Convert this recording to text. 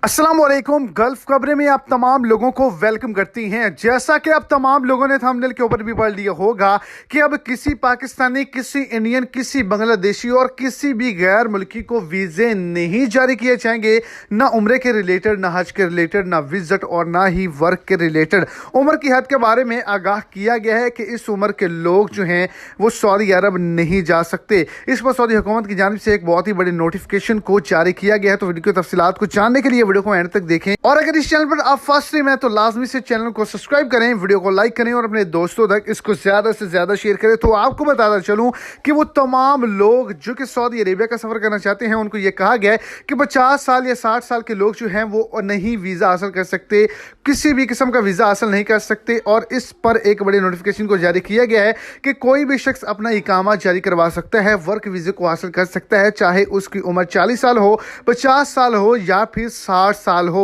अस्सलाम वालेकुम। गल्फ खबरें में आप तमाम लोगों को वेलकम करती हैं। जैसा कि आप तमाम लोगों ने थंबनेल के ऊपर भी पढ़ लिया होगा कि अब किसी पाकिस्तानी, किसी इंडियन, किसी बांग्लादेशी और किसी भी गैर मुल्की को वीज़े नहीं जारी किए जाएंगे, ना उम्रे के रिलेटेड, ना हज के रिलेटेड, ना विजिट और ना ही वर्क के रिलेटेड। उम्र की हद के बारे में आगाह किया गया है कि इस उम्र के लोग जो हैं वो सऊदी अरब नहीं जा सकते। इस पर सऊदी हुकूमत की जानिब से एक बहुत ही बड़ी नोटिफिकेशन को जारी किया गया है। तो वीडियो की तफसीलात को जानने के लिए वीडियो को एंड तक देखें और अगर इस चैनल पर आप फर्स्ट टाइम हैं तो लाजमी से चैनल को सब्सक्राइब करें, वीडियो को लाइक करें और अपने दोस्तों तक इसको ज्यादा से ज्यादा शेयर करें। तो आपको बताता चलूं कि वो तमाम लोग जो कि सऊदी अरेबिया का सफर करना चाहते हैं उनको ये कहा गया है कि 50 साल या 60 साल के लोग जो हैं वो नहीं वीजा हासिल कर सकते, किसी भी किस्म का वीजा हासिल नहीं कर सकते। और इस पर एक बड़ी नोटिफिकेशन को जारी किया गया है कि कोई भी शख्स अपना इकामा जारी करवा सकता है, वर्क वीजे को हासिल कर सकता है, चाहे उसकी उम्र 40 साल हो, 50 साल हो या फिर 60 साल हो।